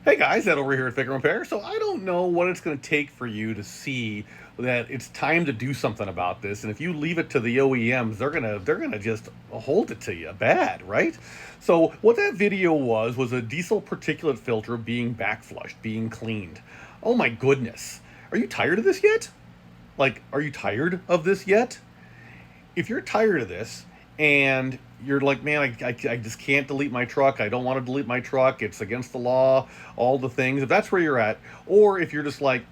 Hey guys, Ed over here at FICMRepair. So I don't know what it's going to take for you to see that it's time to do something about this. And if you leave it to the OEMs, they're gonna just hold it to you bad, right? So what that video was a diesel particulate filter being backflushed, being cleaned. Oh my goodness. Are you tired of this yet? Like, are you tired of this yet? If you're tired of this and you're like, man, I just can't delete my truck. I don't want to delete my truck. It's against the law, all the things. If that's where you're at, or if you're just like,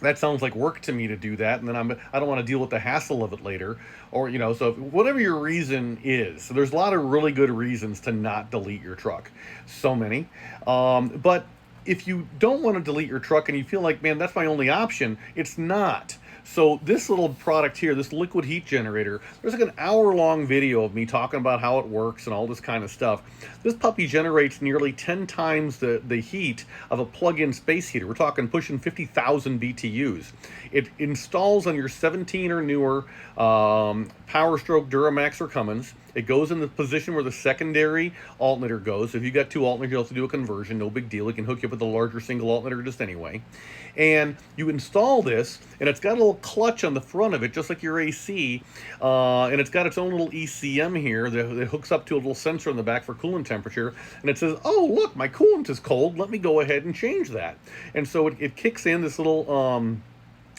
that sounds like work to me to do that, and then I don't want to deal with the hassle of it later, or so whatever your reason is. So there's a lot of really good reasons to not delete your truck. So many. But if you don't want to delete your truck and you feel like, man, that's my only option, it's not. So this little product here, this liquid heat generator, there's like an hour-long video of me talking about how it works and all this kind of stuff. This puppy generates nearly 10 times the heat of a plug-in space heater. We're talking pushing 50,000 BTUs. It installs on your 17 or newer Power Stroke, Duramax, or Cummins. It goes in the position where the secondary alternator goes. So if you got two alternators, you have to do a conversion. No big deal. It can hook you up with a larger single alternator just anyway. And you install this, and it's got a little clutch on the front of it, just like your AC. And it's got its own little ECM here that hooks up to a little sensor in the back for coolant temperature. And it says, oh, look, my coolant is cold. Let me go ahead and change that. And so it kicks in this little,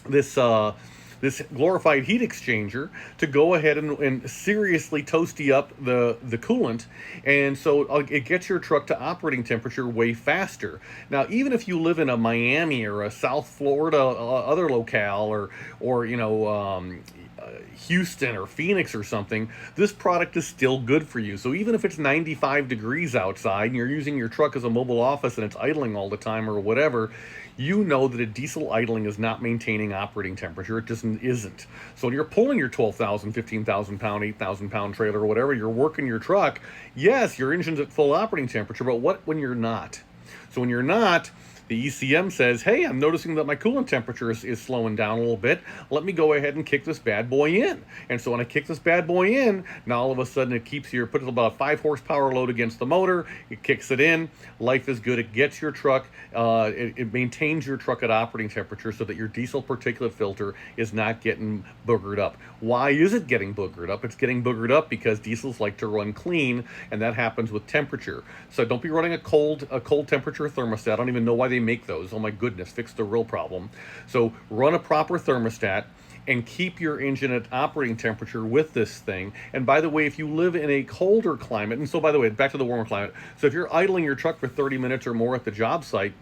this glorified heat exchanger to go ahead and seriously toasty up the coolant, and so it gets your truck to operating temperature way faster. Now, even if you live in a Miami or a South Florida other locale, or Houston or Phoenix or something, this product is still good for you. So even if it's 95 degrees outside and you're using your truck as a mobile office and it's idling all the time or whatever, you know that a diesel idling is not maintaining operating temperature. It just isn't. So when you're pulling your 12,000, 15,000 pound, 8,000 pound trailer or whatever, you're working your truck, yes, your engine's at full operating temperature, but what when you're not? So when you're not, the ECM says, hey, I'm noticing that my coolant temperature is slowing down a little bit. Let me go ahead and kick this bad boy in. And so when I kick this bad boy in, now all of a sudden it puts about a 5 horsepower load against the motor. It kicks it in. Life is good. It gets your truck. It maintains your truck at operating temperature so that your diesel particulate filter is not getting boogered up. Why is it getting boogered up? It's getting boogered up because diesels like to run clean, and that happens with temperature. So don't be running a cold temperature thermostat. I don't even know why they make those. Oh my goodness, fix the real problem. So run a proper thermostat and keep your engine at operating temperature with this thing. And by the way, if you live in a colder climate, and so by the way, back to the warmer climate, so if you're idling your truck for 30 minutes or more at the job site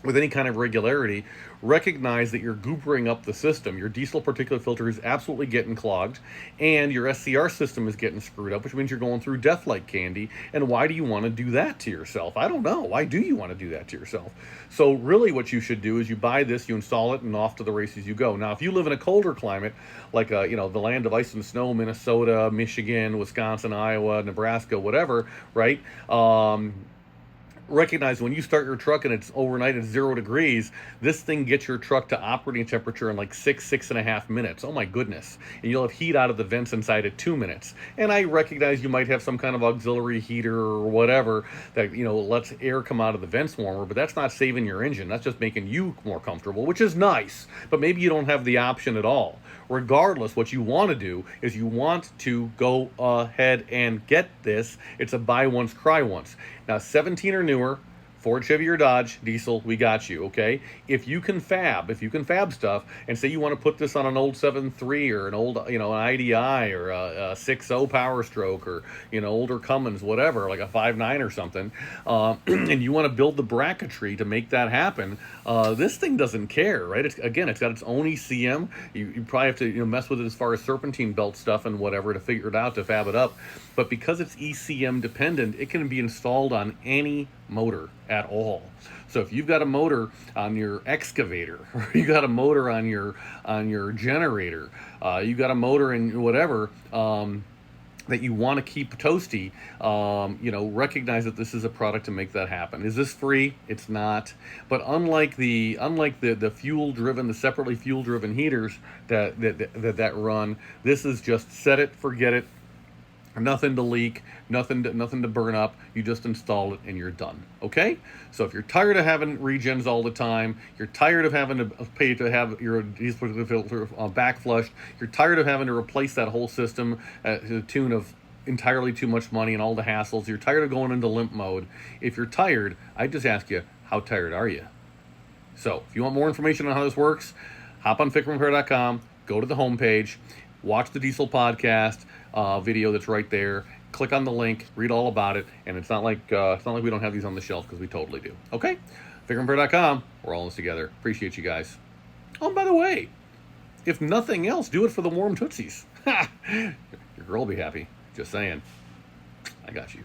with any kind of regularity, recognize that you're goobering up the system. Your diesel particulate filter is absolutely getting clogged, and your SCR system is getting screwed up, which means you're going through death like candy. And why do you want to do that to yourself? I don't know. Why do you want to do that to yourself? So really what you should do is you buy this, you install it, and off to the races you go. Now, if you live in a colder climate, like the land of ice and snow, Minnesota, Michigan, Wisconsin, Iowa, Nebraska, whatever, right? Recognize when you start your truck and it's overnight at 0 degrees, this thing gets your truck to operating temperature in like 6.5 minutes. Oh my goodness. And you'll have heat out of the vents inside at 2 minutes. And I recognize you might have some kind of auxiliary heater or whatever that, lets air come out of the vents warmer, but that's not saving your engine. That's just making you more comfortable, which is nice. But maybe you don't have the option at all. Regardless, what you want to do is you want to go ahead and get this. It's a buy once, cry once. Now, 17 or newer, Ford, Chevy, or Dodge, diesel, we got you, okay? If you can fab stuff, and say you want to put this on an old 7.3 or an old, an IDI or a 6.0 Power Stroke or, older Cummins, whatever, like a 5.9 or something, and you want to build the bracketry to make that happen, this thing doesn't care, right? It's got its own ECM. You probably have to, mess with it as far as serpentine belt stuff and whatever to figure it out, to fab it up. But because it's ECM dependent, it can be installed on any motor at all. So if you've got a motor on your excavator, or you got a motor on your generator, you got a motor in whatever that you want to keep toasty, recognize that this is a product to make that happen. Is this free? It's not. But unlike the fuel driven, the separately fuel driven heaters that run, this is just set it, forget it. Nothing to leak, nothing to burn up. You just install it and you're done. Okay? So if you're tired of having regens all the time, you're tired of having to pay to have your diesel filter back flushed, you're tired of having to replace that whole system to the tune of entirely too much money and all the hassles, you're tired of going into limp mode. If you're tired, I just ask you, how tired are you? So if you want more information on how this works, hop on FICMRepair.com, go to the homepage, watch the Diesel podcast video that's right there. Click on the link, read all about it, and it's not like we don't have these on the shelf, because we totally do. Okay, FICMRepair.com. We're all in this together. Appreciate you guys. Oh, and by the way, if nothing else, do it for the warm tootsies. Your girl will be happy. Just saying. I got you.